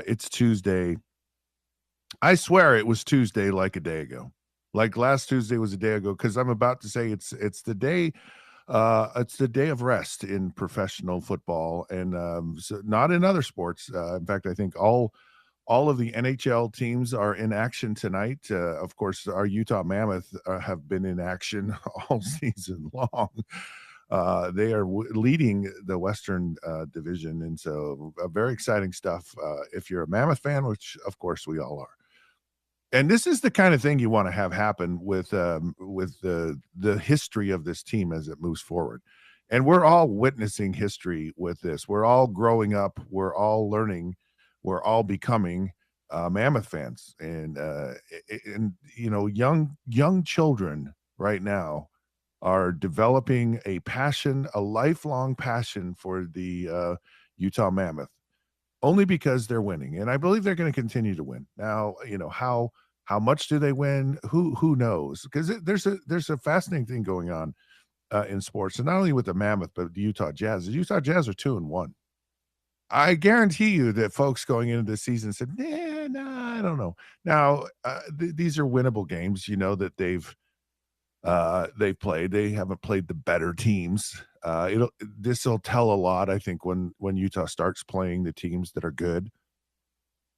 It's Tuesday. I swear it was Tuesday like a day ago. Like last Tuesday was a day ago because I'm about to say it's the day of rest in professional football and so not in other sports. In fact, I think all of the NHL teams are in action tonight. Of course, our Utah Mammoth have been in action all season long. They are leading the Western Division, and so very exciting stuff. If you're a Mammoth fan, which of course we all are, and this is the kind of thing you want to have happen with the history of this team as it moves forward. And we're all witnessing history with this. We're all growing up. We're all learning. We're all becoming Mammoth fans, and young children right now are developing a passion, a lifelong passion for the Utah Mammoth, only because they're winning, and I believe they're going to continue to win. Now, how much do they win? Who knows? Because there's a fascinating thing going on in sports, and not only with the Mammoth, but the Utah Jazz. The Utah Jazz are 2-1. I guarantee you that folks going into the season said, "Nah, I don't know." Now, these are winnable games. You know that they've played. They haven't played the better teams. This will tell a lot, I think, when Utah starts playing the teams that are good,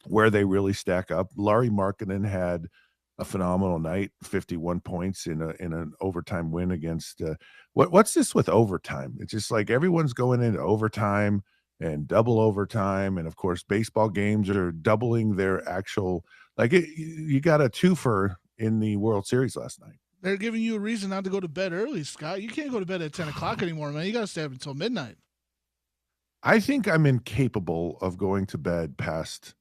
where they really stack up. Larry Markkinen had a phenomenal night, 51 points in an overtime win against what's this with overtime? It's just like everyone's going into overtime and double overtime, and of course baseball games are doubling their actual you got a twofer in the World Series last night. They're giving you a reason not to go to bed early, Scott. You can't go to bed at 10 o'clock anymore, man. You got to stay up until midnight. I think I'm incapable of going to bed past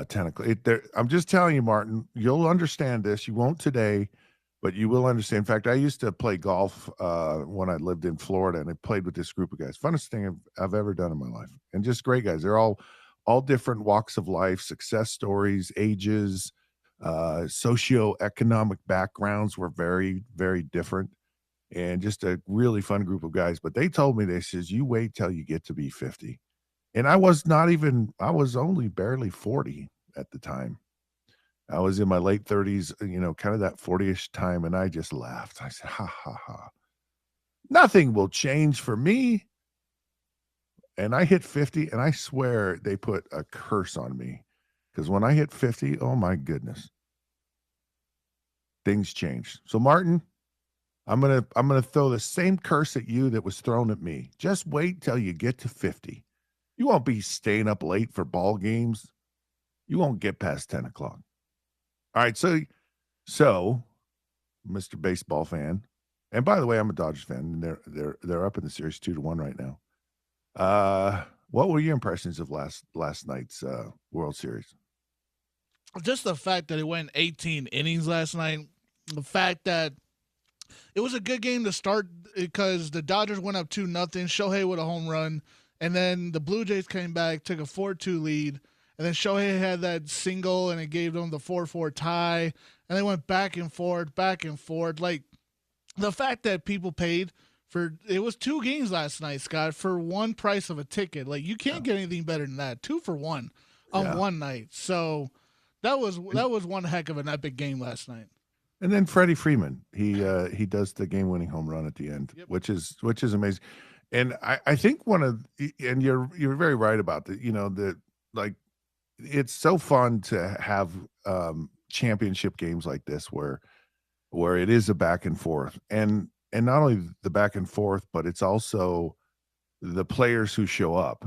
10 o'clock. I'm just telling you, Martin, you'll understand this. You won't today, but you will understand. In fact, I used to play golf when I lived in Florida, and I played with this group of guys. Funnest thing I've ever done in my life, and just great guys. They're all different walks of life, success stories, ages, socioeconomic backgrounds were very, very different, and just a really fun group of guys. But they told me, they says, you wait till you get to be 50. And I was only barely 40 at the time. I was in my late 30s, kind of that 40-ish time, and I just laughed. I said, ha, ha, ha. Nothing will change for me. And I hit 50, and I swear they put a curse on me. Because when I hit 50, oh my goodness, things changed. So Martin, I'm gonna throw the same curse at you that was thrown at me. Just wait till you get to 50. You won't be staying up late for ball games. You won't get past 10 o'clock. All right, so Mr. Baseball fan, and by the way, I'm a Dodgers fan, and they're up in the series 2-1 right now. What were your impressions of last night's World Series? Just the fact that it went 18 innings last night, the fact that it was a good game to start because the Dodgers went up 2-0. Shohei with a home run, and then the Blue Jays came back, took a 4-2 lead, and then Shohei had that single, and it gave them the 4-4 tie, and they went back and forth, back and forth. Like, the fact that people paid for it was 2 games last night, Scott, for one price of a ticket. Like, you can't get anything better than that. 2 for 1 on one night. So that was one heck of an epic game last night. And then Freddie Freeman, he does the game-winning home run at the end, which is amazing. And I think and you're very right about that. That like it's so fun to have championship games like this where it is a back and forth, and not only the back and forth, but it's also the players who show up,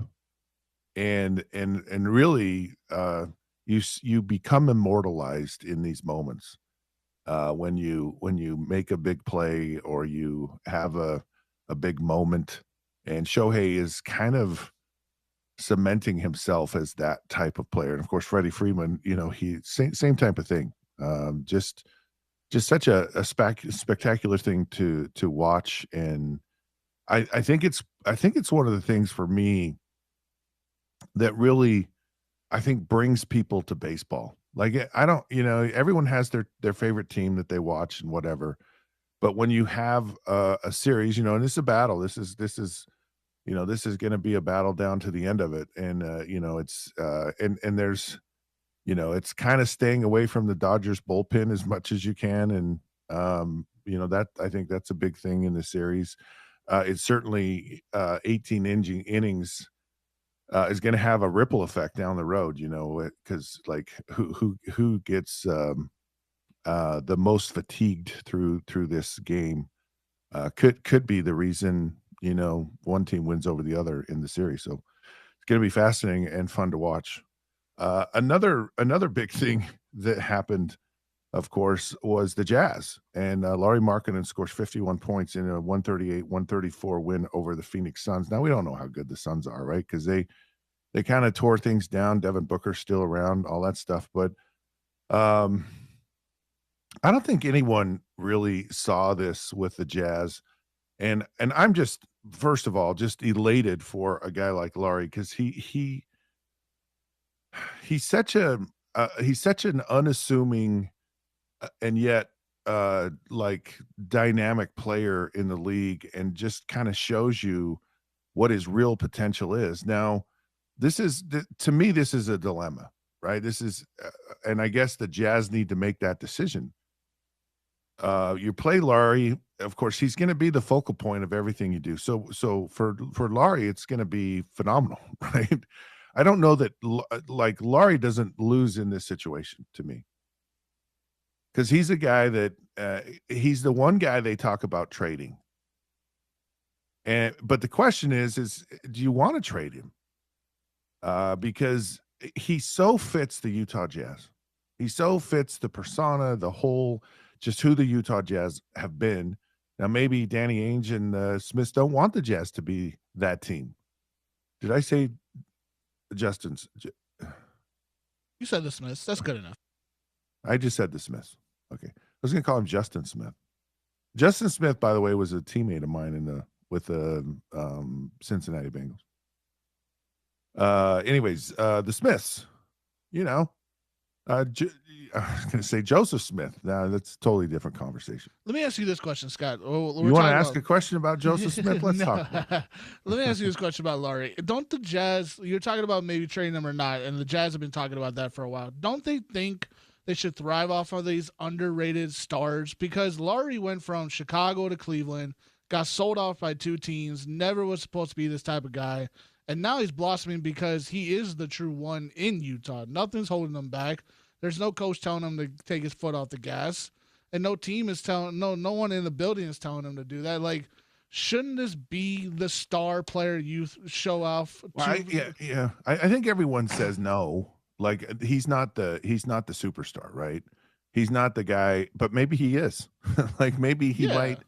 and really you become immortalized in these moments. When you make a big play or you have a big moment, and Shohei is kind of cementing himself as that type of player. And of course, Freddie Freeman, he same type of thing. Just such a spectacular thing to watch, and I think it's one of the things for me that really I think brings people to baseball. Like I don't, everyone has their favorite team that they watch and whatever. But when you have a series, and this is a battle. This is this is going to be a battle down to the end of it. And, it's, and there's, it's kind of staying away from the Dodgers bullpen as much as you can. And, that I think that's a big thing in the series. It's certainly 18 innings is going to have a ripple effect down the road, because like who gets the most fatigued through this game could be the reason one team wins over the other in the series. So it's going to be fascinating and fun to watch. Another big thing that happened, of course, was the Jazz, and Lauri Markkanen scores 51 points in a 138-134 win over the Phoenix Suns. Now we don't know how good the Suns are, right? Because they kind of tore things down. Devin Booker's still around, all that stuff, but um, I don't think anyone really saw this with the Jazz, and I'm just first of all just elated for a guy like Lauri because he's such an unassuming and yet like dynamic player in the league, and just kind of shows you what his real potential is. Now, to me, this is a dilemma, right? This is, and I guess the Jazz need to make that decision. You play Lauri, of course, he's going to be the focal point of everything you do. So for Lauri, it's going to be phenomenal, right? I don't know that like Lauri doesn't lose in this situation to me, because he's a guy that he's the one guy they talk about trading. But the question is do you want to trade him? Because he so fits the Utah Jazz. He so fits the persona, the whole, just who the Utah Jazz have been. Now, maybe Danny Ainge and Smiths don't want the Jazz to be that team. Did I say Justin's? You said the Smiths. That's good enough. I just said the Smiths. Okay. I was going to call him Justin Smith. Justin Smith, by the way, was a teammate of mine with the Cincinnati Bengals. Anyways, the Smiths, I was going to say Joseph Smith. Now that's a totally different conversation. Let me ask you this question, Scott. You want to ask a question about Joseph Smith? Let's talk about it. Let me ask you this question about Lauri. Don't the Jazz, you're talking about maybe trading them or not, and the Jazz have been talking about that for a while. Don't they think they should thrive off of these underrated stars? Because Lauri went from Chicago to Cleveland, got sold off by two teams, never was supposed to be this type of guy. And now he's blossoming because he is the true one in Utah. Nothing's holding him back. There's no coach telling him to take his foot off the gas. And no team is telling, no one in the building is telling him to do that. Like, shouldn't this be the star player you show off? Well, yeah. I think everyone says no. Like, he's not the superstar, right? He's not the guy, but maybe he is. Like, maybe he might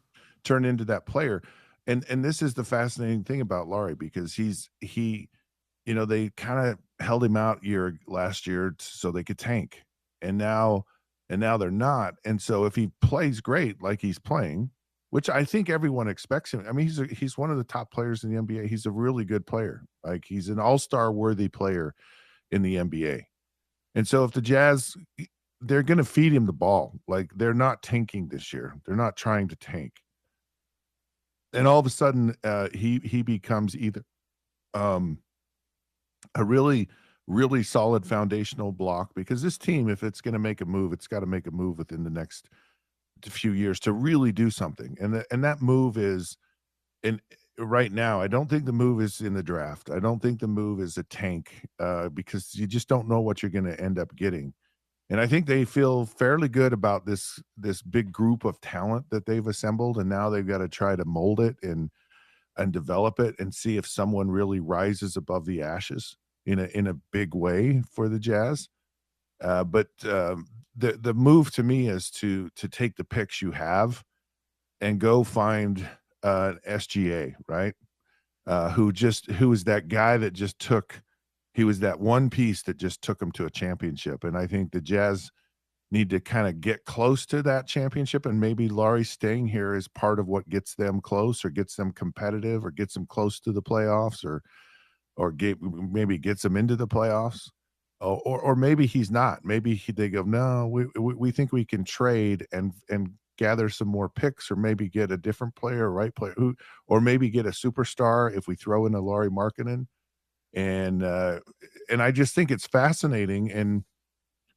turn into that player. And this is the fascinating thing about Lauri, because they kind of held him out last year so they could tank, and now they're not. And so if he plays great like he's playing, which I think everyone expects him. I mean, he's one of the top players in the NBA. He's a really good player. Like, he's an all-star worthy player in the NBA. And so if the Jazz, they're going to feed him the ball. Like, they're not tanking this year. They're not trying to tank. And all of a sudden, he becomes either a really, really solid foundational block, because this team, if it's going to make a move, it's got to make a move within the next few years to really do something. And that move is, and right now, I don't think the move is in the draft. I don't think the move is a tank, because you just don't know what you're going to end up getting. And I think they feel fairly good about this big group of talent that they've assembled, and now they've got to try to mold it and develop it and see if someone really rises above the ashes in a big way for the Jazz. But the move to me is to take the picks you have and go find an SGA, right? Who is that guy that just took. He was that one piece that just took them to a championship. And I think the Jazz need to kind of get close to that championship. And maybe Lauri staying here is part of what gets them close, or gets them competitive, or gets them close to the playoffs, or maybe gets them into the playoffs. Or maybe he's not. Maybe they go, no, we think we can trade and gather some more picks, or maybe get a different player, right player, or maybe get a superstar if we throw in a Lauri Markkanen. And I just think it's fascinating. And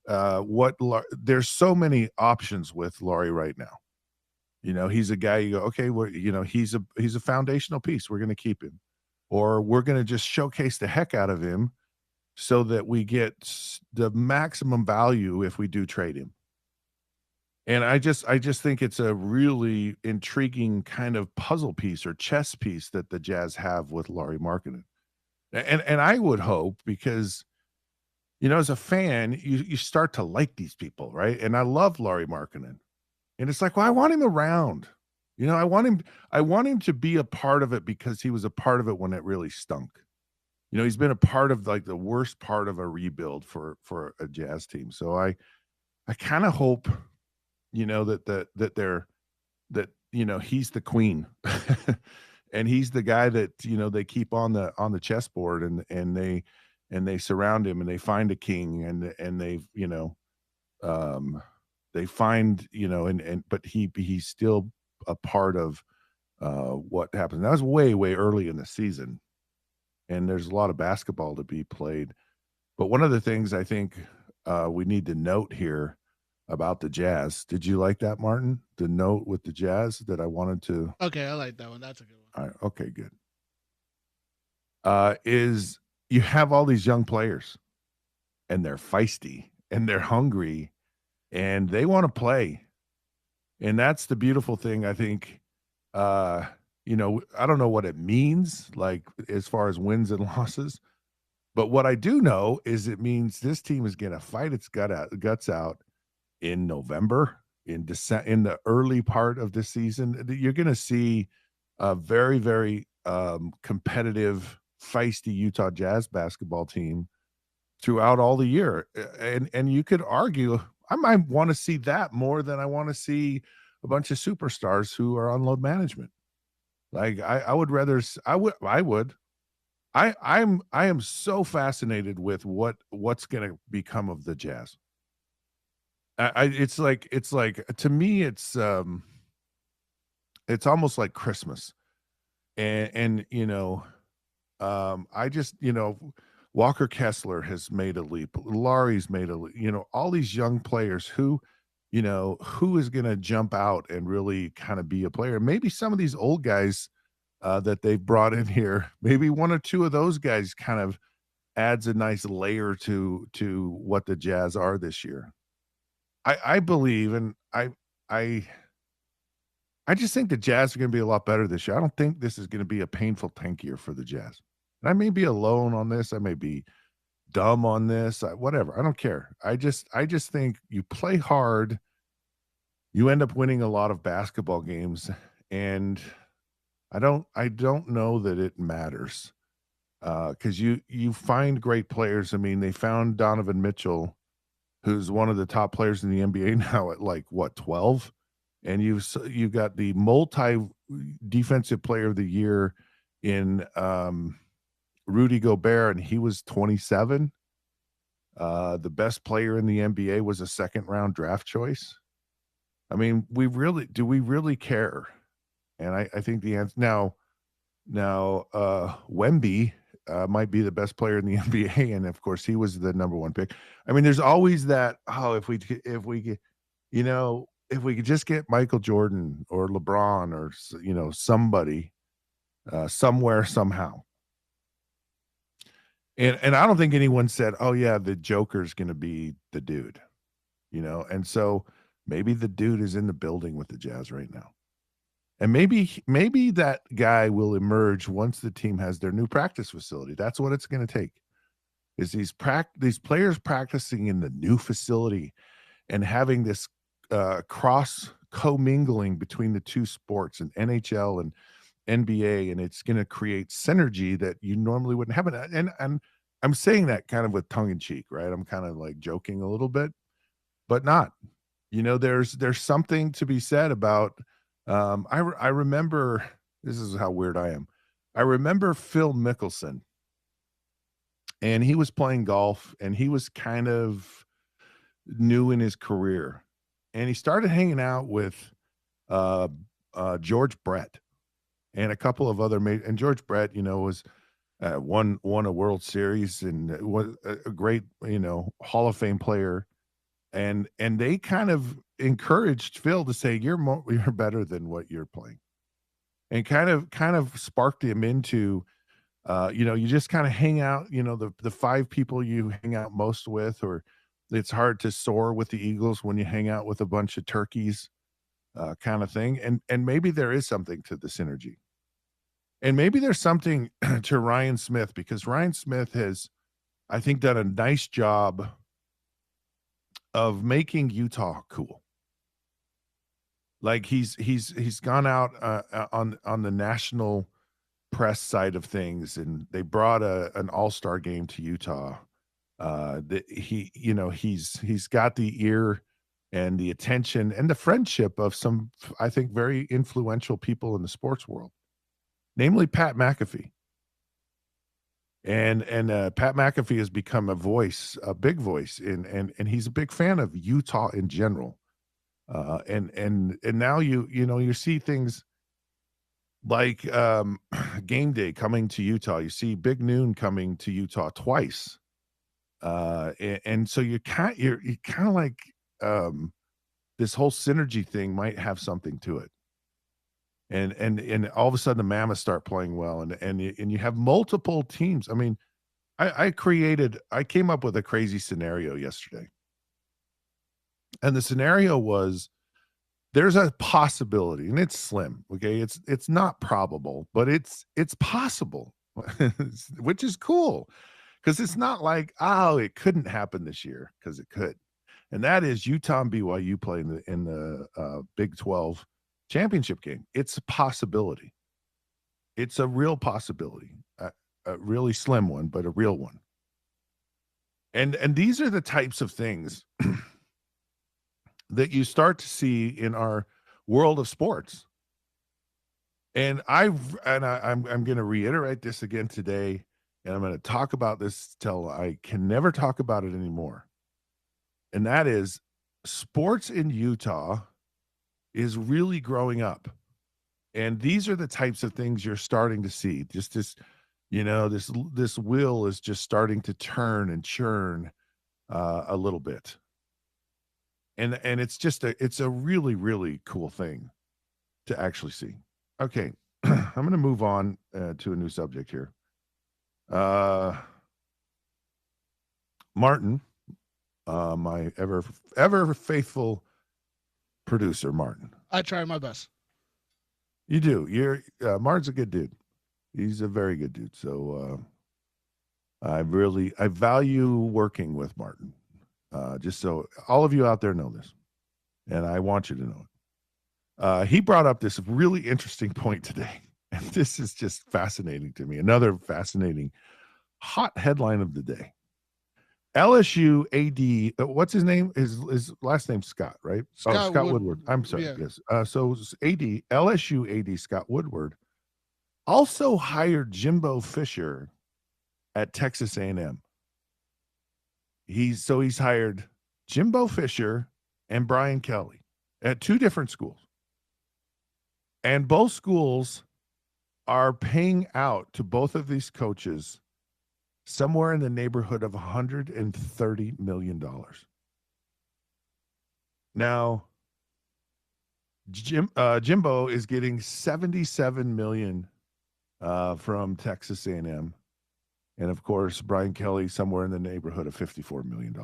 there's so many options with Laurie right now. He's a guy you go, okay, well, he's a foundational piece. We're going to keep him, or we're going to just showcase the heck out of him so that we get the maximum value if we do trade him. And I just think it's a really intriguing kind of puzzle piece or chess piece that the Jazz have with Lauri Markkanen. And I would hope, because as a fan, you start to like these people, right? And I love Lauri Markkanen. And it's like, well, I want him around. I want him to be a part of it, because he was a part of it when it really stunk. He's been a part of like the worst part of a rebuild for a Jazz team. So I kind of hope, that he's the queen. And he's the guy that, they keep on the chessboard, and they surround him, and they find a king, and they find, but he's still a part of what happens. That was way, way early in the season, and there's a lot of basketball to be played. But one of the things I think we need to note here about the Jazz. Did you like that, Martin? The note with the Jazz that I wanted to. Okay, I like that one. That's a good one. All right, okay, good. Is you have all these young players, and they're feisty, and they're hungry, and they want to play. And that's the beautiful thing, I think. I don't know what it means, like as far as wins and losses, but what I do know is it means this team is going to fight its guts out in November, in December, in the early part of the season. You're going to see a very, very competitive, feisty Utah Jazz basketball team throughout all the year. And you could argue I might want to see that more than I want to see a bunch of superstars who are on load management. Like I would rather I am so fascinated with what's going to become of the Jazz. It's like to me it's almost like Christmas. And I just, Walker Kessler has made a leap. Lauri's made a leap. All these young players who is going to jump out and really kind of be a player. Maybe some of these old guys that they've brought in here, maybe one or two of those guys kind of adds a nice layer to what the Jazz are this year. I believe, and I just think the Jazz are going to be a lot better this year. I don't think this is going to be a painful tank year for the Jazz. And I may be alone on this. I may be dumb on this. Whatever. I don't care. I just think you play hard. You end up winning a lot of basketball games, and I don't know that it matters because you find great players. I mean, they found Donovan Mitchell, who's one of the top players in the NBA now at like what 12, and you've got the multi defensive player of the year in Rudy Gobert, and he was 27. The best player in the NBA was a second round draft choice. I mean, do we really care? And I think the answer now, Wemby might be the best player in the NBA, and of course he was the number one pick. I mean, there's always that. Oh, if we could just get Michael Jordan or LeBron or somebody somewhere somehow. And I don't think anyone said, "Oh yeah, the Joker's going to be the dude," And so maybe the dude is in the building with the Jazz right now. And maybe that guy will emerge once the team has their new practice facility. That's what it's going to take. Is these players practicing in the new facility and having this cross commingling between the two sports and NHL and NBA, and it's going to create synergy that you normally wouldn't have. And I'm saying that kind of with tongue in cheek, right? I'm kind of like joking a little bit, but not. There's something to be said about. I remember, this is how weird I am. I remember Phil Mickelson, and he was playing golf, and he was kind of new in his career, and he started hanging out with uh, George Brett, and a couple of other and George Brett, was won a World Series and was a great, Hall of Fame player. And they kind of encouraged Phil to say, you're better than what you're playing, and kind of sparked him into, you just kind of hang out, the five people you hang out most with, or it's hard to soar with the Eagles when you hang out with a bunch of turkeys, kind of thing. And maybe there is something to the synergy. And maybe there's something to Ryan Smith, because Ryan Smith has, I think, done a nice job of making Utah cool. Like he's gone out on the national press side of things, and they brought an all-star game to Utah. He's got the ear and the attention and the friendship of some, I think, very influential people in the sports world, namely Pat McAfee. And Pat McAfee has become a big voice, and he's a big fan of Utah in general. And now you see things like game day coming to Utah. You see Big Noon coming to Utah twice, and so you're kind of like, this whole synergy thing might have something to it. And all of a sudden the Mammoths start playing well, and you have multiple teams. I mean, I came up with a crazy scenario yesterday, and the scenario was, there's a possibility, and it's slim. Okay, it's not probable, but it's possible, which is cool, because it's not like, oh, it couldn't happen this year, because it could. And that is Utah and BYU playing in the Big 12 championship game. It's a possibility. It's a real possibility, a really slim one, but a real one. And these are the types of things that you start to see in our world of sports. And I'm going to reiterate this again today, and I'm going to talk about this till I can never talk about it anymore. And that is, sports in Utah is really growing up. And these are the types of things you're starting to see. Just this, this wheel is just starting to turn and churn a little bit. And it's a really, really cool thing to actually see. Okay. I'm going to move on to a new subject here. Martin, my ever faithful producer, Martin. I try my best. You do. Martin's a good dude. He's a very good dude. So I value working with Martin. Just so all of you out there know this, and I want you to know it. He brought up this really interesting point today, and this is just fascinating to me. Another fascinating hot headline of the day. LSU AD, what's his name? His last name's Scott, right? Scott Woodward. I'm sorry. Yeah. Yes. So LSU AD Scott Woodward also hired Jimbo Fisher at Texas A&M. He's hired Jimbo Fisher and Brian Kelly at two different schools. And both schools are paying out to both of these coaches somewhere in the neighborhood of $130 million. Now, Jimbo is getting $77 million from Texas A&M. And, of course, Brian Kelly somewhere in the neighborhood of $54 million.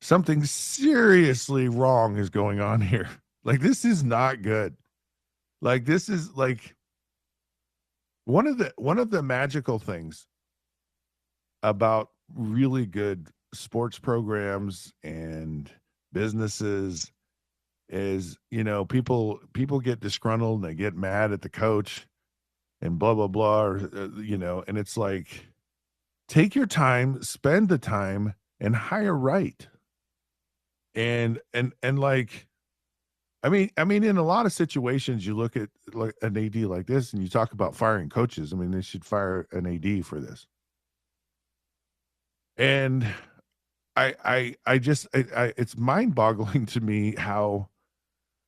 Something seriously wrong is going on here. Like, this is not good. Like, this is like one of the magical things about really good sports programs and businesses is, people get disgruntled and they get mad at the coach and blah, blah, blah, or, and it's like, take your time, spend the time, and hire right. And like, I mean, in a lot of situations, you look at like an AD like this, and you talk about firing coaches. I mean, they should fire an AD for this. And it's mind-boggling to me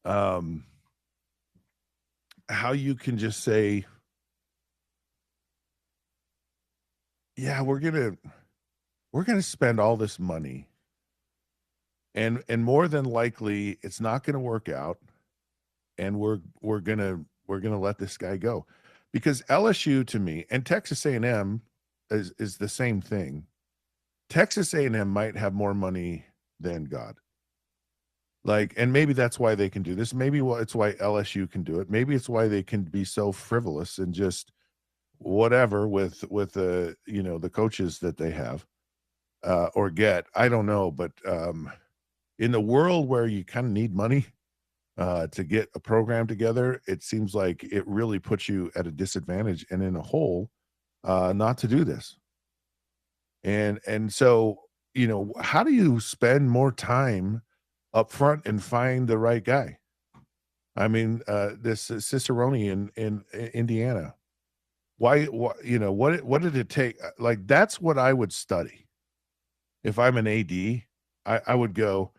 um how you can just say, yeah, we're gonna spend all this money, and more than likely it's not gonna work out, and we're gonna let this guy go. Because LSU to me and Texas A&M is the same thing. Texas A&M might have more money than God. Like, and maybe that's why they can do this. Maybe it's why LSU can do it. Maybe it's why they can be so frivolous and just whatever with the the coaches that they have or get. I don't know, but in the world where you kind of need money to get a program together, it seems like it really puts you at a disadvantage and in a hole not to do this. And so, how do you spend more time up front and find the right guy? I mean, this Cicerone in Indiana. Why, what did it take? Like, that's what I would study. If I'm an AD, I would go,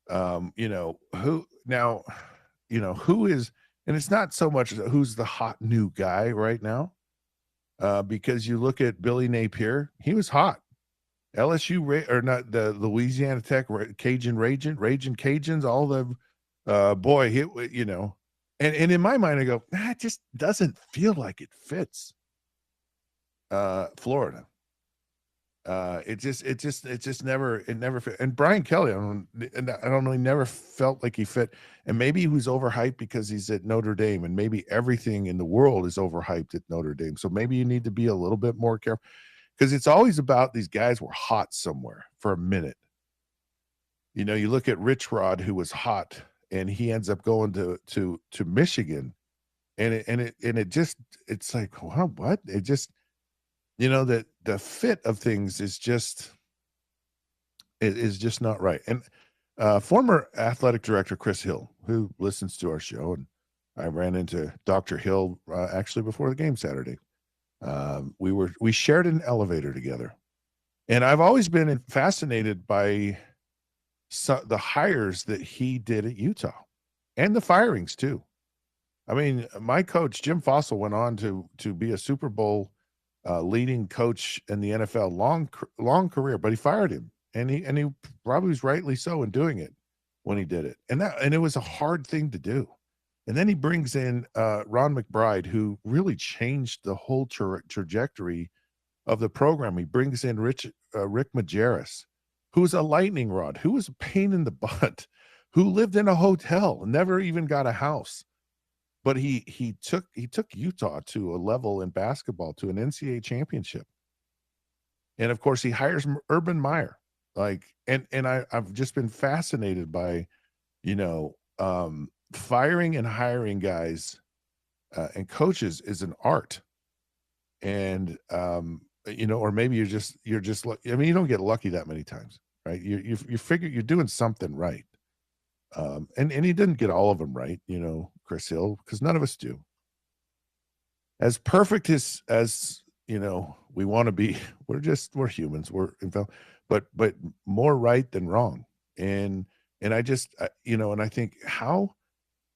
who now, who is, and it's not so much who's the hot new guy right now, because you look at Billy Napier, he was hot. LSU or not the Louisiana Tech Cajun Raging Cajuns, all the boy, and in my mind I go, it just doesn't feel like it fits Florida. It just never fit. And Brian Kelly, I don't know, he never felt like he fit. And maybe he was overhyped because he's at Notre Dame, and maybe everything in the world is overhyped at Notre Dame. So maybe you need to be a little bit more careful, because it's always about these guys were hot somewhere for a minute. You look at Rich Rod, who was hot, and he ends up going to Michigan, and it's like, wow, what? It just, that the fit of things is just not right. And former athletic director Chris Hill, who listens to our show, and I ran into Dr. Hill actually before the game Saturday. We shared an elevator together, and I've always been fascinated by the hires that he did at Utah, and the firings too. I mean, my coach Jim Fossil went on to be a Super Bowl leading coach in the NFL, long career, but he fired him, and he probably was rightly so in doing it when he did it, and it was a hard thing to do. And then he brings in Ron McBride, who really changed the whole trajectory of the program. He brings in Rick Majerus, who's a lightning rod, who was a pain in the butt, who lived in a hotel, never even got a house. But he took Utah to a level in basketball, to an NCAA championship. And of course, he hires Urban Meyer. I've just been fascinated by, firing and hiring guys and coaches is an art. And or maybe you're just I mean, you don't get lucky that many times, right? You figure you're doing something right. And he didn't get all of them right, Chris Hill, because none of us do. As perfect as we want to be, we're humans, but more right than wrong. And I just and I think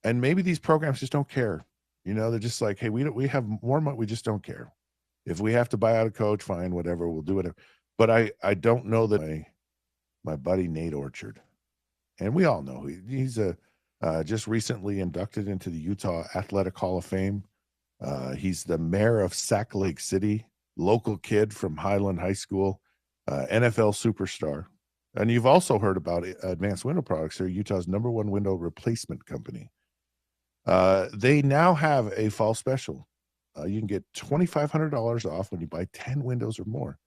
and maybe these programs just don't care. They're just like, hey, we have more money, we just don't care. If we have to buy out a coach, fine, whatever, we'll do whatever. But I don't know that my buddy Nate Orchard, and we all know he's just recently inducted into the Utah Athletic Hall of Fame. He's the mayor of Sac Lake City, local kid from Highland High School, NFL superstar. And you've also heard about Advanced Window Products. They're Utah's #1 window replacement company. They now have a fall special. You can get $2,500 off when you buy 10 windows or more.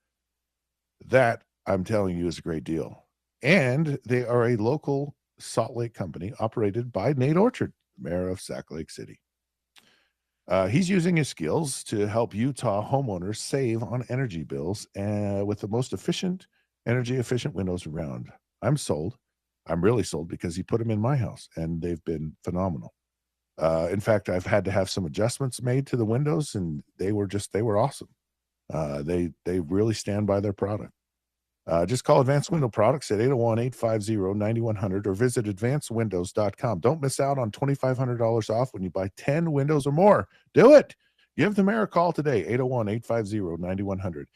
That, I'm telling you, is a great deal. And they are a local Salt Lake company operated by Nate Orchard, mayor of Sac Lake City. He's using his skills to help Utah homeowners save on energy bills with the most energy efficient windows around. I'm sold. I'm really sold, because he put them in my house, and they've been phenomenal. In fact, I've had to have some adjustments made to the windows, and they were awesome. They really stand by their product. Just call Advanced Window Products at 801-850-9100 or visit advancedwindows.com. Don't miss out on $2,500 off when you buy 10 windows or more. Do it. Give the mayor a call today, 801-850-9100.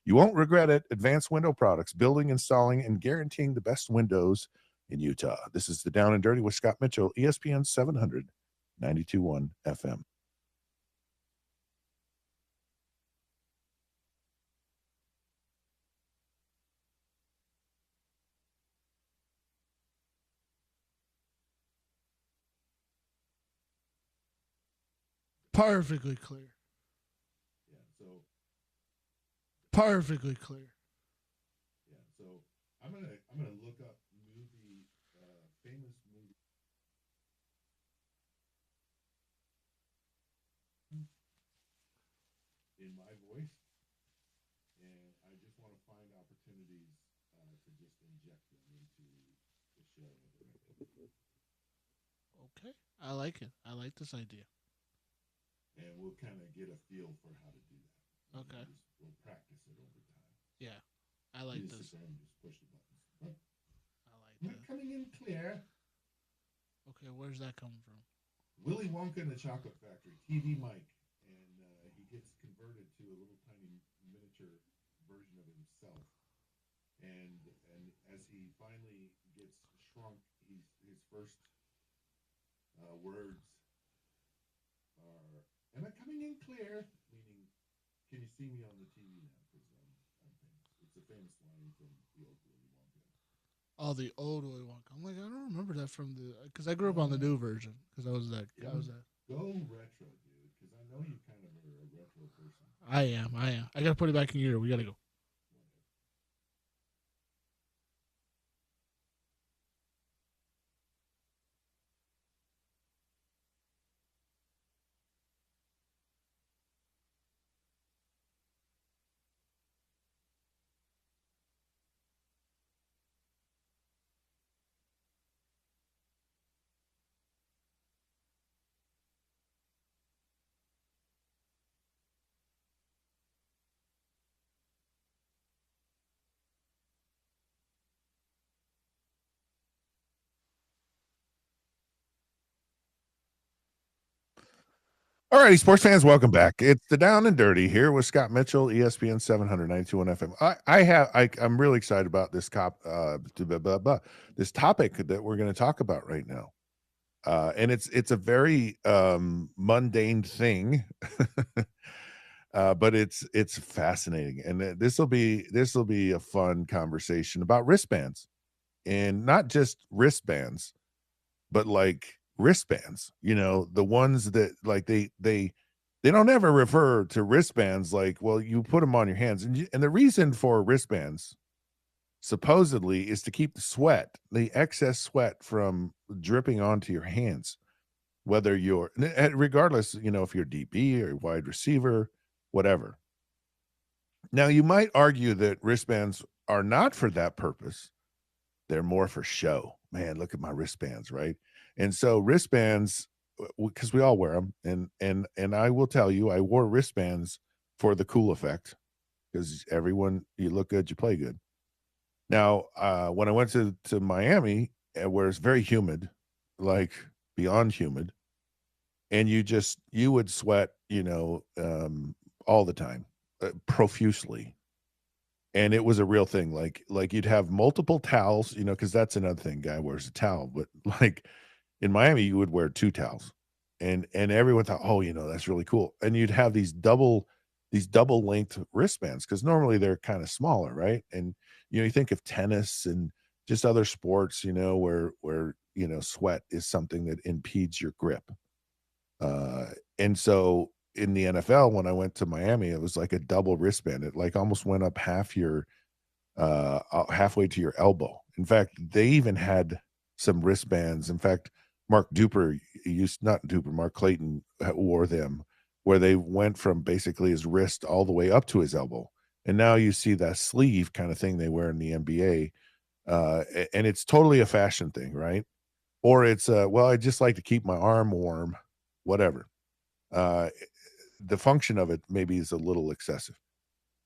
You won't regret it. Advanced Window Products, building, installing, and guaranteeing the best windows in Utah. This is the Down and Dirty with Scott Mitchell, ESPN 700, 92.1 FM. Perfectly clear. Yeah, so Perfectly clear. yeah, so I'm gonna look up movie, famous movie in my voice, and I just want to find opportunities to just inject them into the show. Okay. I like it. I like this idea. And we'll kind of get a feel for how to do that. Okay. We'll practice it over time. Yeah. I like You this. sit there and just push the buttons. Oh, I like not that. coming in clear. Okay, where's that coming from? Willy Wonka and the Chocolate Factory, TV Mike, and he gets converted to a little tiny miniature version of himself. And as he finally gets shrunk, his first words are, "Am I coming in clear?" Meaning, "Can you see me on the TV now?" Because I'm famous. It's a famous line from the old Willy Wonka. Oh, the old Willy Wonka. I'm like, I don't remember that from the because I grew up on the new version because I was that. I was that. Go retro, dude, because I know you kind of are a retro person. I am. I gotta put it back in gear. We gotta go. All righty, sports fans, welcome back. It's the Down and Dirty here with Scott Mitchell, ESPN 792 FM. I'm really excited about this this topic that we're going to talk about right now. And it's a very mundane thing, but it's fascinating, and this will be a fun conversation about wristbands, and not just wristbands, but like wristbands, the ones that like they don't ever refer to wristbands like, well, you put them on your hands, and the reason for wristbands supposedly is to keep the excess sweat from dripping onto your hands, whether you're regardless, if you're DB or wide receiver, whatever. Now, you might argue that wristbands are not for that purpose. They're more for show. Man, look at my wristbands, right? And so wristbands, because we all wear them, and I will tell you, I wore wristbands for the cool effect, because you look good, you play good. Now, when I went to Miami, where it's very humid, like beyond humid, and you would sweat, all the time, profusely. And it was a real thing. Like you'd have multiple towels, because that's another thing. Guy wears a towel, but like in Miami, you would wear 2 towels, and everyone thought, oh, that's really cool. And you'd have these double length wristbands, because normally they're kind of smaller, right? And you think of tennis and just other sports, where sweat is something that impedes your grip. And so in the NFL, when I went to Miami, it was like a double wristband. It like almost went up halfway to your elbow. In fact, they even had some wristbands. In fact, Mark Clayton wore them, where they went from basically his wrist all the way up to his elbow. And now you see that sleeve kind of thing they wear in the NBA. And it's totally a fashion thing, right? Or it's, well, I just like to keep my arm warm, whatever. The function of it maybe is a little excessive.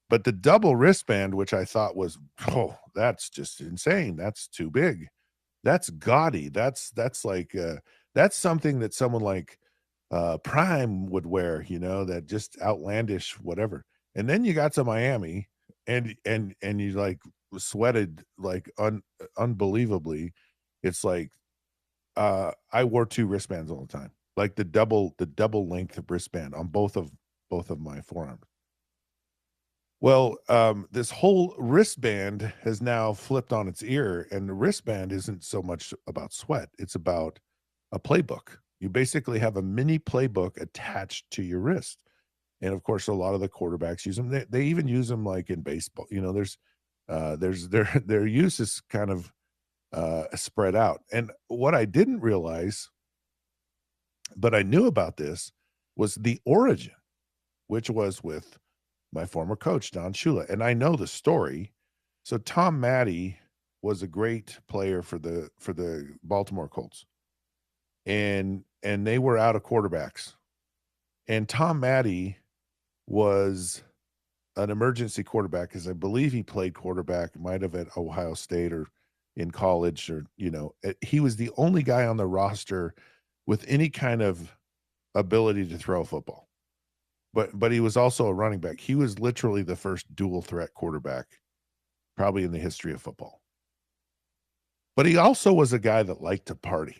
But the double wristband, which I thought was, oh, that's just insane. That's too big. That's gaudy. That's like that's something that someone like Prime would wear, that just outlandish whatever. And then you got to Miami and you like sweated like unbelievably. It's like I wore two wristbands all the time. Like the double length wristband on both of my forearms. Well, this whole wristband has now flipped on its ear, and the wristband isn't so much about sweat, it's about a playbook. You basically have a mini playbook attached to your wrist. And of course, a lot of the quarterbacks use them. They even use them like in baseball. There's their use is kind of spread out. And what I didn't realize, but I knew about this, was the origin, which was with my former coach, Don Shula. And I know the story. So Tom Matte was a great player for the Baltimore Colts. And they were out of quarterbacks. And Tom Matte was an emergency quarterback because I believe he played quarterback, might have at Ohio State or in college, or he was the only guy on the roster with any kind of ability to throw a football. But he was also a running back. He was literally the first dual threat quarterback, probably in the history of football. But he also was a guy that liked to party,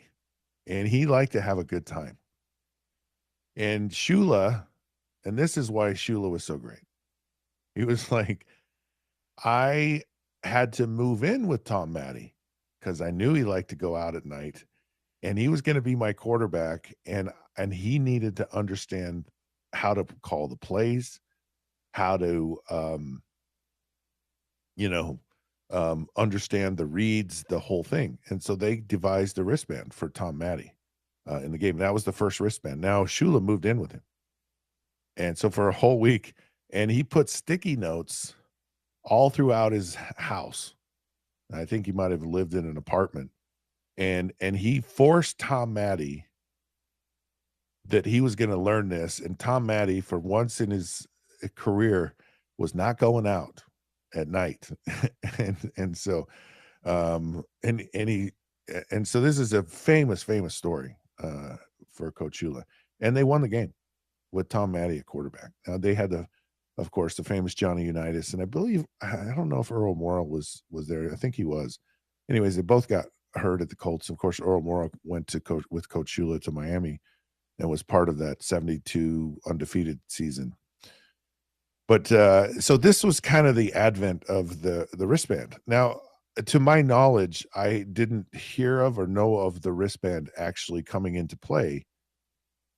and he liked to have a good time. And Shula, and this is why Shula was so great. He was like, I had to move in with Tom Matte because I knew he liked to go out at night, and he was going to be my quarterback, and he needed to understand how to call the plays, how to understand the reads, the whole thing. And so they devised a wristband for Tom Matte in the game. That was the first wristband. Now Shula moved in with him. And so for a whole week, and he put sticky notes all throughout his house. I think he might have lived in an apartment. And he forced Tom Matte that he was going to learn this. And Tom Matte, for once in his career, was not going out at night. and so this is a famous story for Coach Shula. And they won the game with Tom Matte at quarterback. Now they had of course, the famous Johnny Unitas, and I believe, I don't know if Earl Morrall was there. I think he was. Anyways, they both got hurt at the Colts. Of course, Earl Morrall went with Coach Shula to Miami and was part of that 72 undefeated season. But so this was kind of the advent of the wristband. Now, to my knowledge, I didn't hear of or know of the wristband actually coming into play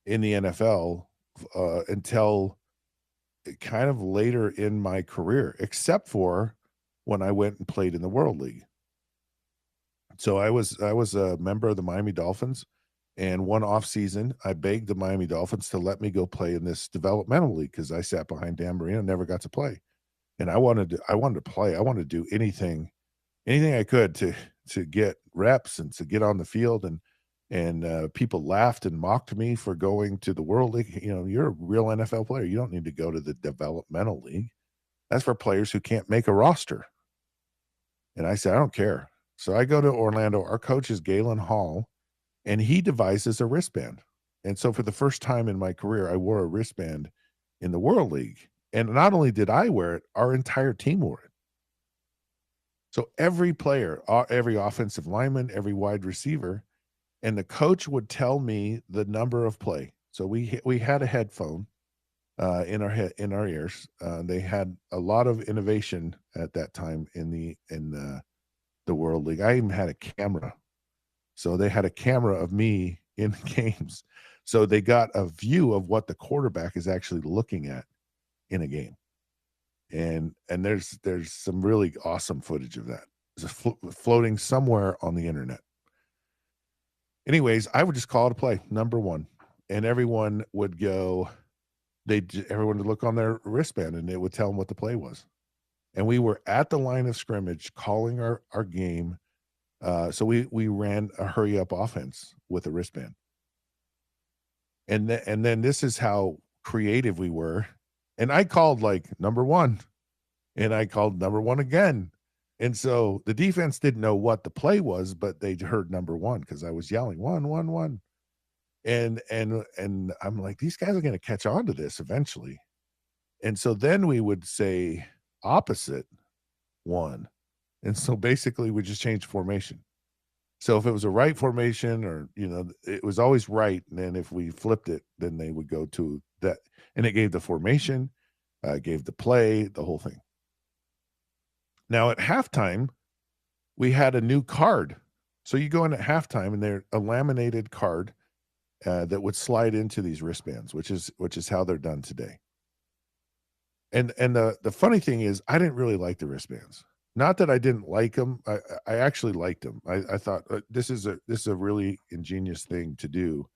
in the NFL until kind of later in my career, except for when I went and played in the World League. So I was a member of the Miami Dolphins, and one off season, I begged the Miami Dolphins to let me go play in this developmental league because I sat behind Dan Marino, never got to play, and I wanted to play. I wanted to do anything I could to get reps and to get on the field. And people laughed and mocked me for going to the World League. You're a real NFL player. You don't need to go to the developmental league. That's for players who can't make a roster. And I said, I don't care. So I go to Orlando. Our coach is Galen Hall, and he devises a wristband. And so for the first time in my career, I wore a wristband in the World League. And not only did I wear it, our entire team wore it. So every player, every offensive lineman, every wide receiver, and the coach would tell me the number of play. So we had a headphone in our ears. They had a lot of innovation at that time in the World League. I even had a camera. So they had a camera of me in the games. So they got a view of what the quarterback is actually looking at in a game. And there's some really awesome footage of that. It's floating somewhere on the internet. Anyways, I would just call it a play, number one, and everyone would go. Everyone would look on their wristband, and it would tell them what the play was. And we were at the line of scrimmage calling our game. So we ran a hurry up offense with a wristband. And then this is how creative we were. And I called like number one, and I called number one again. And so the defense didn't know what the play was, but they heard number one because I was yelling one, one, one. And I'm like, these guys are going to catch on to this eventually. And so then we would say opposite one. And so basically we just changed formation. So if it was a right formation or, it was always right. And then if we flipped it, then they would go to that. And it gave the formation, gave the play, the whole thing. Now at halftime, we had a new card. So you go in at halftime and they're a laminated card that would slide into these wristbands, which is how they're done today. And the funny thing is, I didn't really like the wristbands. Not that I didn't like them. I actually liked them. I thought this is a really ingenious thing to do.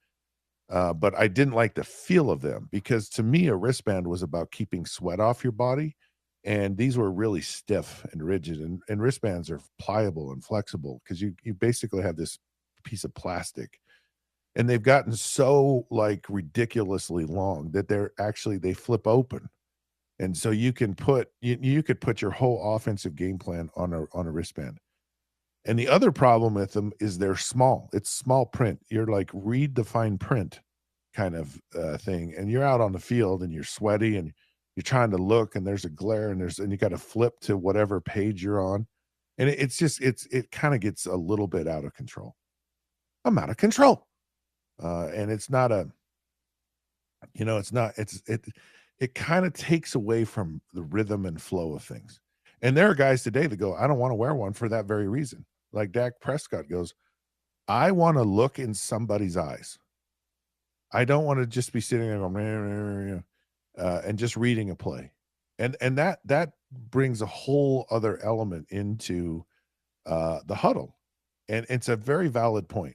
But I didn't like the feel of them because to me, a wristband was about keeping sweat off your body. And these were really stiff and rigid. And wristbands are pliable and flexible because you basically have this piece of plastic. And they've gotten so like ridiculously long that they flip open. And so you can you could put your whole offensive game plan on a wristband. And the other problem with them is they're small. It's small print. You're like read the fine print kind of thing. And you're out on the field and you're sweaty and you're trying to look and there's a glare and you got to flip to whatever page you're on. And it kind of gets a little bit out of control. I'm out of control. And it's not it kind of takes away from the rhythm and flow of things. And there are guys today that go, I don't want to wear one for that very reason. Like Dak Prescott goes, I want to look in somebody's eyes. I don't want to just be sitting there going, and just reading a play. And that brings a whole other element into the huddle. And it's a very valid point.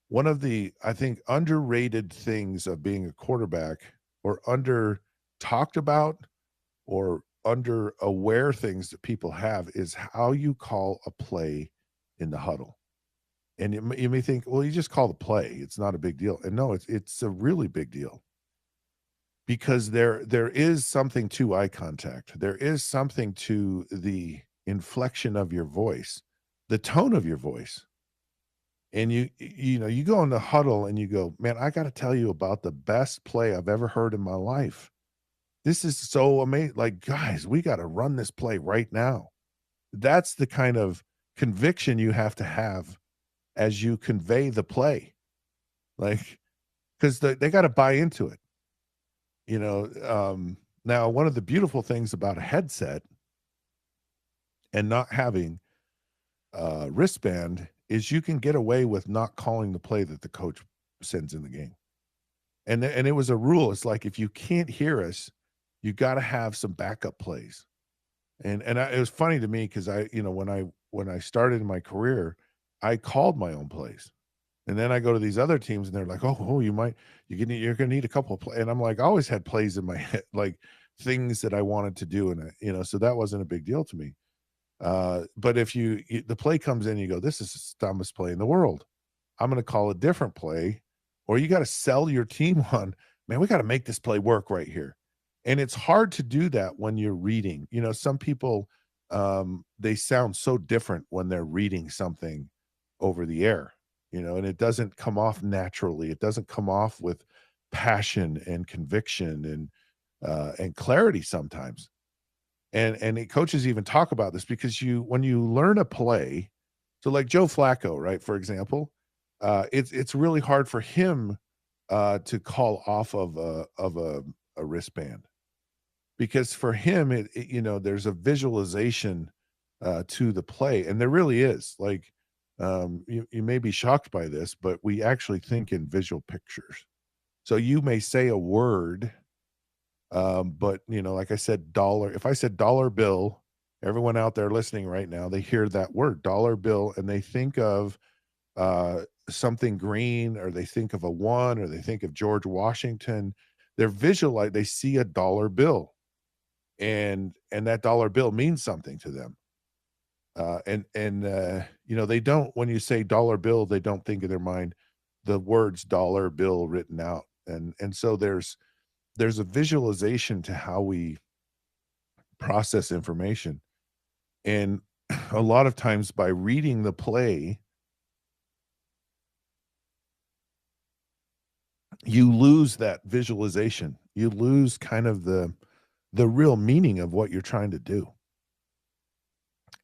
One of the, I think, underrated things of being a quarterback or under talked about or under aware things that people have is how you call a play in the huddle. And you may think, well, you just call the play. It's not a big deal. And no, it's a really big deal because there is something to eye contact. There is something to the inflection of your voice, the tone of your voice. And you go in the huddle and you go, man, I got to tell you about the best play I've ever heard in my life. This is so amazing. Like, guys, we got to run this play right now. That's the kind of conviction you have to have as you convey the play. Like, because they got to buy into it. Now, one of the beautiful things about a headset and not having a wristband is you can get away with not calling the play that the coach sends in the game. And it was a rule. It's like, if you can't hear us, you got to have some backup plays. It was funny to me because when I started in my career, I called my own plays. And then I go to these other teams and they're like, oh, you're going to need a couple of plays. And I'm like, I always had plays in my head, like things that I wanted to do. And, so that wasn't a big deal to me. But if the play comes in, you go, this is the dumbest play in the world. I'm going to call a different play, or you got to sell your team on, man, we got to make this play work right here. And it's hard to do that when you're reading. Some people, they sound so different when they're reading something over the air, and it doesn't come off naturally. It doesn't come off with passion and conviction and clarity sometimes. And coaches even talk about this because when you learn a play, so like Joe Flacco, right, for example, it's really hard for him to call off of a wristband because for him, there's a visualization to the play, and there really is. Like you may be shocked by this, but we actually think in visual pictures. So you may say a word. But like I said, if I said dollar bill, everyone out there listening right now, they hear that word dollar bill and they think of something green, or they think of a one, or they think of George Washington. They're visualize, they see a dollar bill and that dollar bill means something to them. They don't, when you say dollar bill, they don't think in their mind the words dollar bill written out. And so there's a visualization to how we process information. And a lot of times by reading the play, you lose that visualization. You lose kind of the real meaning of what you're trying to do.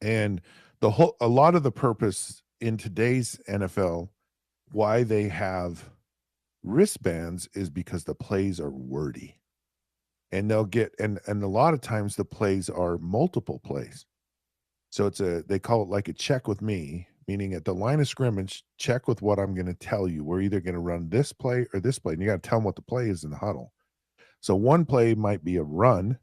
And a lot of the purpose in today's NFL, why they have wristbands, is because the plays are wordy. And they'll get and a lot of times the plays are multiple plays. So they call it like a check with me, meaning at the line of scrimmage, check with what I'm going to tell you. We're either going to run this play or this play. And you got to tell them what the play is in the huddle. So one play might be a run,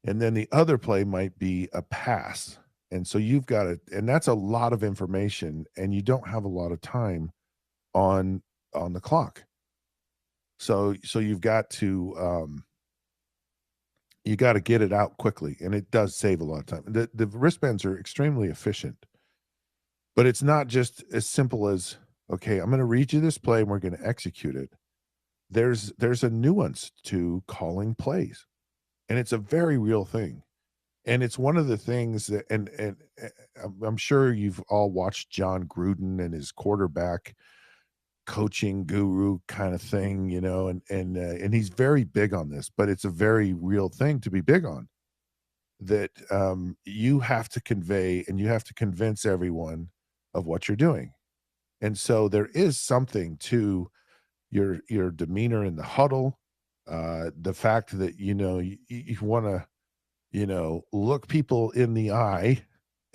and then the other play might be a pass. And so you've got to, and that's a lot of information, and you don't have a lot of time on the clock. So you've got to you got to get it out quickly, and it does save a lot of time. The wristbands are extremely efficient, but it's not just as simple as, okay, I'm going to read you this play and we're going to execute it. There's a nuance to calling plays, and it's a very real thing. And it's one of the things that, and I'm sure you've all watched John Gruden and his quarterback coaching guru kind of thing, and he's very big on this, but it's a very real thing to be big on, that you have to convey and you have to convince everyone of what you're doing. And so there is something to your demeanor in the huddle, the fact that, you want to, look people in the eye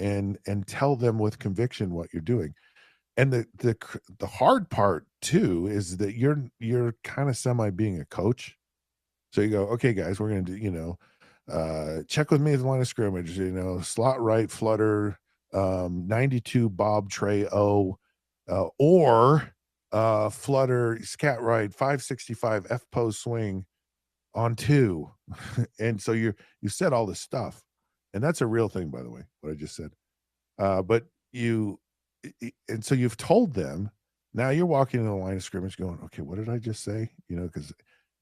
and tell them with conviction what you're doing. And the hard part too is that you're kind of semi being a coach. So you go, okay, guys, we're going to do, check with me at the line of scrimmage, slot right, flutter, 92 Bob Trey O, or flutter, scat right, 565 F pose swing on 2. And so you said all this stuff. And that's a real thing, by the way, what I just said. But and so you've told them, now you're walking in the line of scrimmage going, okay, what did I just say? Because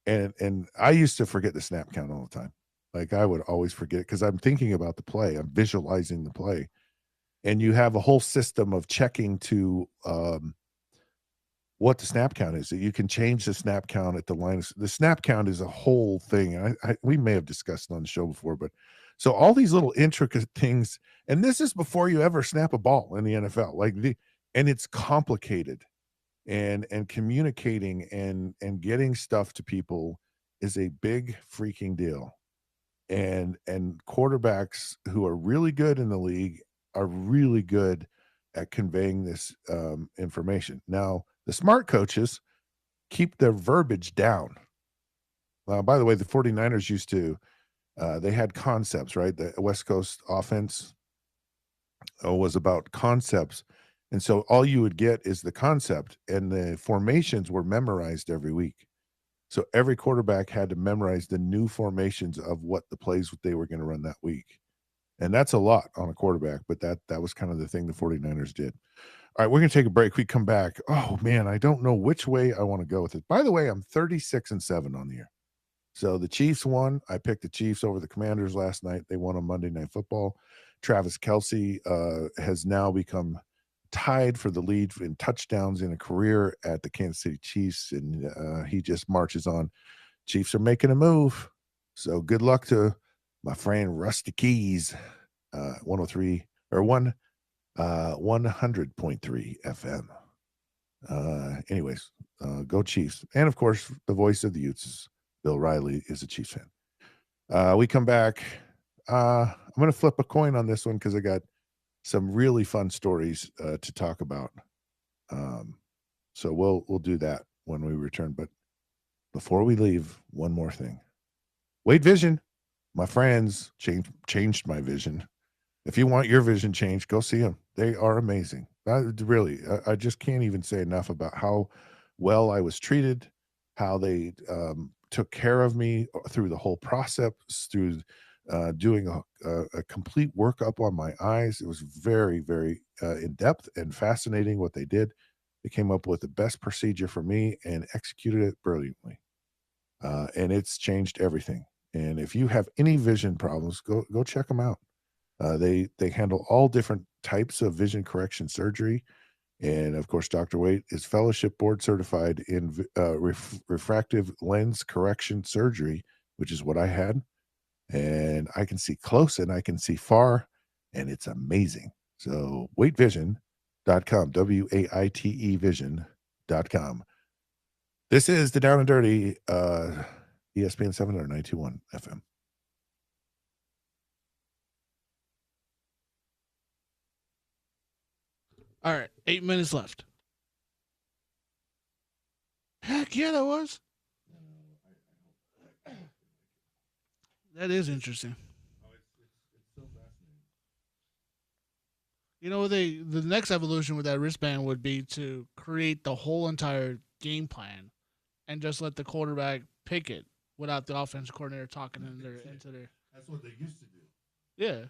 and I used to forget the snap count all the time. Like I would always forget, because I'm thinking about the play, I'm visualizing the play. And you have a whole system of checking to what the snap count is. You can change the snap count at the line of the snap count is a whole thing. We may have discussed it on the show before, but so all these little intricate things, and this is before you ever snap a ball in the NFL, and it's complicated, and communicating and getting stuff to people is a big freaking deal. And quarterbacks who are really good in the league are really good at conveying this information. Now, the smart coaches keep their verbiage down. By the way, the 49ers used to, they had concepts, right? The West Coast offense was about concepts. And so all you would get is the concept, and the formations were memorized every week. So every quarterback had to memorize the new formations of what the plays they were going to run that week. And that's a lot on a quarterback, but that was kind of the thing the 49ers did. All right, we're going to take a break. We come back. Oh, man, I don't know which way I want to go with it. By the way, I'm 36-7 on the year. So the Chiefs won. I picked the Chiefs over the Commanders last night. They won on Monday Night Football. Travis Kelce has now become tied for the lead in touchdowns in a career at the Kansas City Chiefs, and he just marches on. Chiefs are making a move. So good luck to my friend Rusty Keys, 103 or 100.3 FM. Anyways, go Chiefs. And of course, the voice of the Utes, Bill Riley, is a Chiefs fan. We come back. I'm going to flip a coin on this one because I got some really fun stories to talk about. So we'll do that when we return. But before we leave, one more thing. Wade Vision, my friends, changed my vision. If you want your vision changed, go see them. They are amazing. Really, I just can't even say enough about how well I was treated, how they took care of me through the whole process, through doing a complete workup on my eyes. It was very, very in-depth and fascinating what they did. They came up with the best procedure for me and executed it brilliantly. And it's changed everything. And if you have any vision problems, go check them out. They handle all different types of vision correction surgery, and of course, Dr. Waite is fellowship board certified in refractive lens correction surgery, which is what I had. And I can see close and I can see far, and it's amazing. So, waitevision.com, WAITE vision.com. This is the Down and Dirty, ESPN 791 FM. All right, 8 minutes left. Heck yeah, that was. That is interesting. You know, the next evolution with that wristband would be to create the whole entire game plan and just let the quarterback pick it without the offense coordinator talking into their. That's what they used to do. Yeah.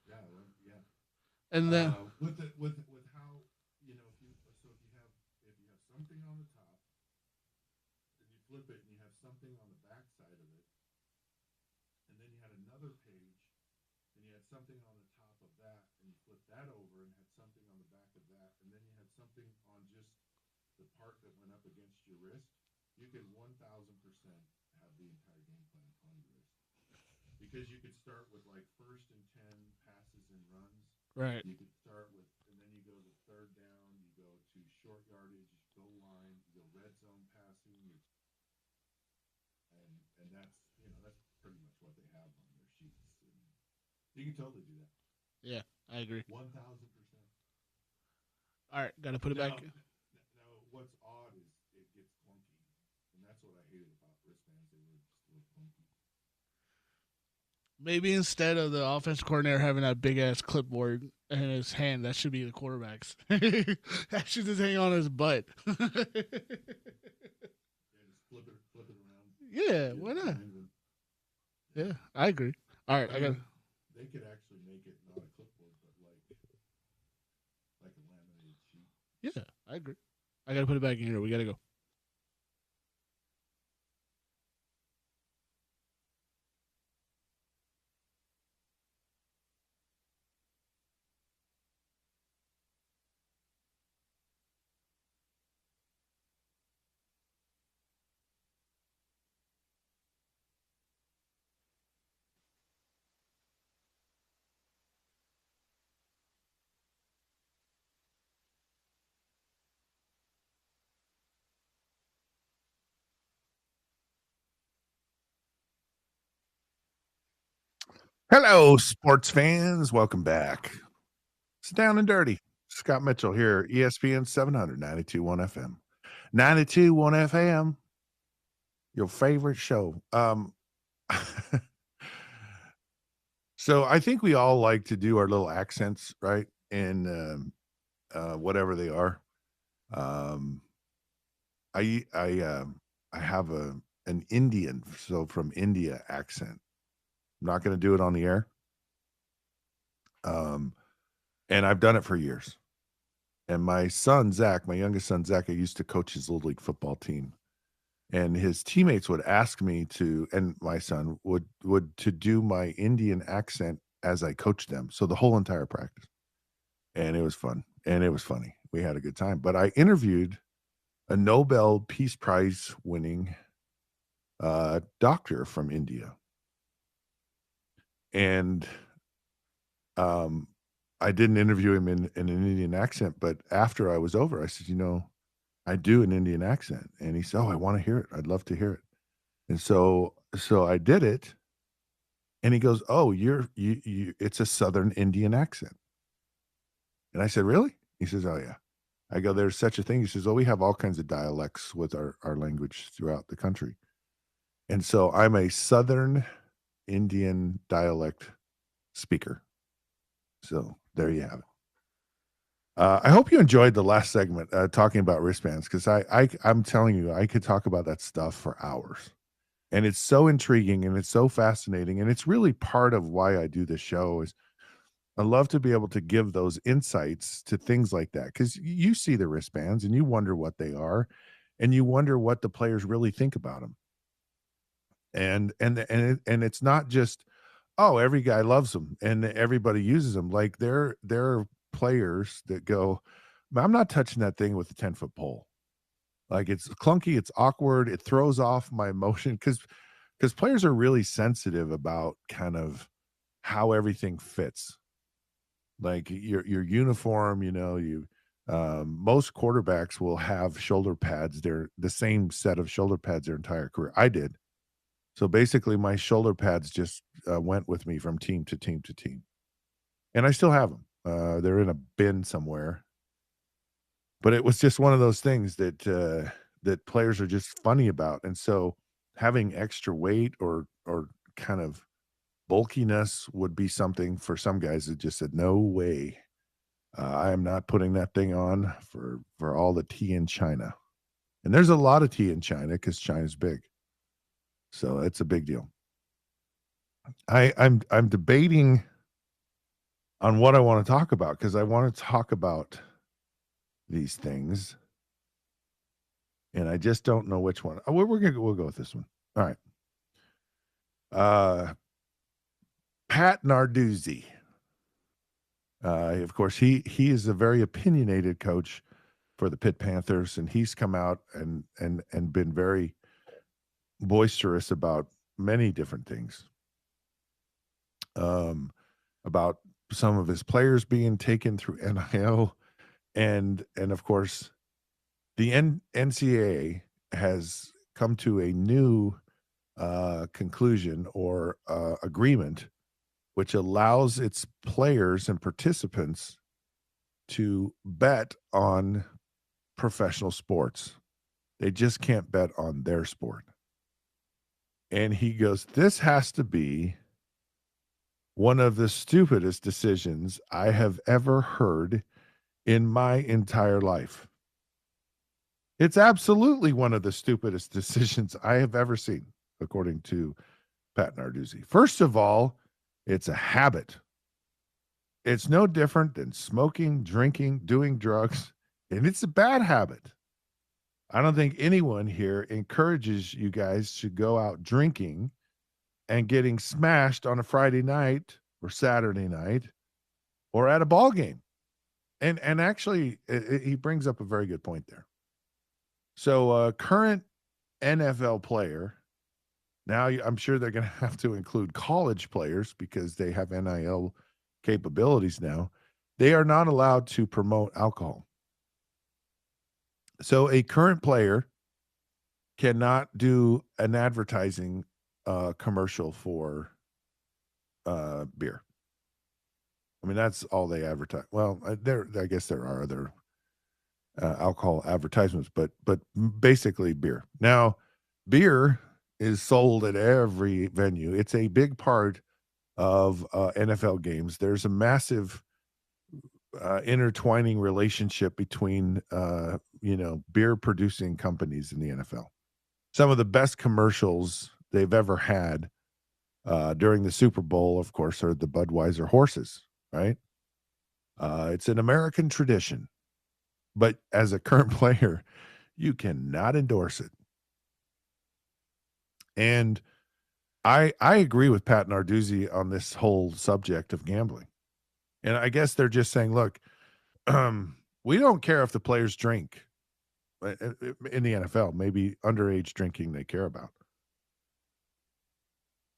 Yeah, yeah. And then with how if you have something on the top, then you flip it and you have something on the back side of it, and then you had another page, and you had something on the top of that, and you flip that over and had something on the back of that, and then you had something on just the part that went up against your wrist. You could 1,000% have the entire game plan on your wrist, because you could start with like 1st and 10 passes and runs. right. You could start with, and then you go to 3rd down, you go to short yardage, goal line, you go red zone passing, and that's pretty much what they have on their sheets. And you can totally do that. Yeah, I agree. 1,000%. All right, got to put it back. Now, what's odd is it gets clunky, and that's what I hated about wristbands. They were just a little clunky. Maybe instead of the offensive coordinator having that big ass clipboard in his hand, that should be the quarterback's. That should just hang on his butt. Yeah, just flip it around. Yeah, why not? Yeah, I agree. All right, I got. They could actually make it not a clipboard, but like a laminated sheet. Yeah, I agree. I got to put it back in here. We got to go. Hello, sports fans. Welcome back. It's Down and Dirty. Scott Mitchell here, ESPN 700, 92.1 FM. 92.1 FM, your favorite show. So I think we all like to do our little accents, right? And whatever they are. I have an Indian, so from India accent. I'm not going to do it on the air. And I've done it for years. And my son, Zach, my youngest son, Zach, I used to coach his little league football team. And his teammates would ask me to, and my son would to do my Indian accent as I coached them. So the whole entire practice. And it was fun. And it was funny. We had a good time. But I interviewed a Nobel Peace Prize winning doctor from India. And I didn't interview him in an Indian accent, but after I was over, I said, I do an Indian accent. And he said, I want to hear it. I'd love to hear it. And so I did it. And he goes, you it's a Southern Indian accent. And I said, really? He says, oh yeah. I go, there's such a thing. He says, we have all kinds of dialects with our language throughout the country. And so I'm a Southern Indian dialect speaker. So there you have it. I hope you enjoyed the last segment talking about wristbands, because I'm telling you, I could talk about that stuff for hours. And it's so intriguing and it's so fascinating. And it's really part of why I do this show is I love to be able to give those insights to things like that, because you see the wristbands and you wonder what they are and you wonder what the players really think about them. And it's not just, oh, every guy loves them and everybody uses them. Like there are players that go, I'm not touching that thing with a 10-foot pole. Like it's clunky, it's awkward, it throws off my emotion because players are really sensitive about kind of how everything fits. Like your uniform, most quarterbacks will have shoulder pads. They're the same set of shoulder pads their entire career. I did. So basically, my shoulder pads just went with me from team to team to team, and I still have them. They're in a bin somewhere, but it was just one of those things that players are just funny about, and so having extra weight or kind of bulkiness would be something for some guys that just said, "No way, I am not putting that thing on for all the tea in China." And there's a lot of tea in China because China's big, so it's a big deal. I'm debating on what I want to talk about because I want to talk about these things, and I just don't know which one. We'll go with this one. All right. Pat Narduzzi. Of course, he is a very opinionated coach for the Pitt Panthers, and he's come out and been very boisterous about many different things. About some of his players being taken through NIL, and of course, the NCAA has come to a new conclusion or agreement, which allows its players and participants to bet on professional sports. They just can't bet on their sport. And he goes, this has to be one of the stupidest decisions I have ever heard in my entire life. It's absolutely one of the stupidest decisions I have ever seen, according to Pat Narduzzi. First of all, it's a habit. It's no different than smoking, drinking, doing drugs, and it's a bad habit. I don't think anyone here encourages you guys to go out drinking and getting smashed on a Friday night or Saturday night or at a ball game. And actually, he brings up a very good point there. So, current NFL player, now I'm sure they're going to have to include college players because they have NIL capabilities now. They are not allowed to promote alcohol. So a current player cannot do an advertising commercial for beer. I mean, that's all they advertise. Well, I guess there are other alcohol advertisements, but basically beer. Now, beer is sold at every venue. It's a big part of NFL games. There's a massive intertwining relationship between beer producing companies in the NFL. Some of the best commercials they've ever had during the Super Bowl, of course, are the Budweiser horses, right? It's an American tradition, but as a current player, you cannot endorse it. And I agree with Pat Narduzzi on this whole subject of gambling. And I guess they're just saying, look, we don't care if the players drink in the NFL. Maybe underage drinking they care about.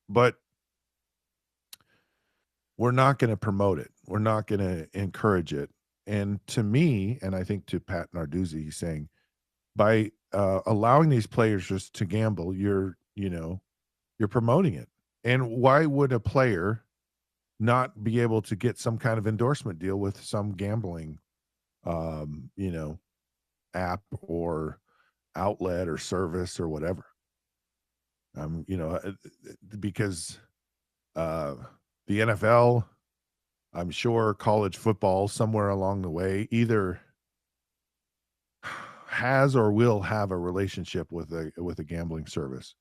But we're not going to promote it. We're not going to encourage it. And to me, and I think to Pat Narduzzi, he's saying, by allowing these players just to gamble, you're promoting it. And why would a player not be able to get some kind of endorsement deal with some gambling, app or outlet or service or whatever? Because the NFL, I'm sure college football somewhere along the way either has or will have a relationship with a gambling service.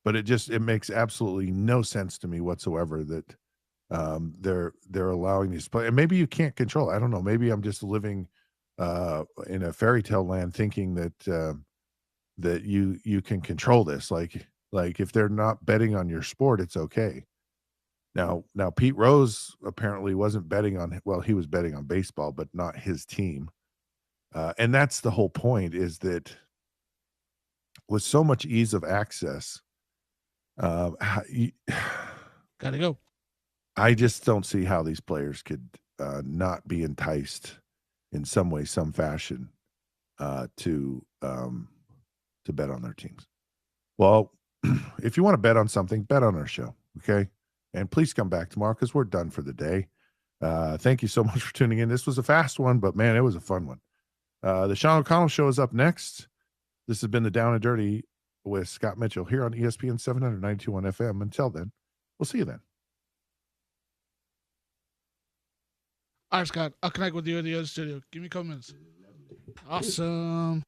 But it makes absolutely no sense to me whatsoever that they're allowing these play. And maybe you can't control it. I don't know. Maybe I'm just living in a fairy tale land thinking that that you can control this. Like Like, if they're not betting on your sport, it's okay. Now Pete Rose apparently wasn't betting on, well, he was betting on baseball, but not his team. And that's the whole point, is that with so much ease of access, how you Gotta go. I just don't see how these players could, not be enticed in some way, some fashion, uh, to, um, to bet on their teams. Well, if you wanna bet on something, bet on our show, okay? And please come back tomorrow because 'cause we're done for the day. Thank you so much for tuning in. This was a fast one, but man, it was a fun one. The Sean O'Connell Show is up next. This has been the Down and Dirty with Scott Mitchell here on ESPN 792.1 FM. Until then, we'll see you then. All right, Scott. I'll connect with you in the other studio. Give me a couple minutes. Awesome.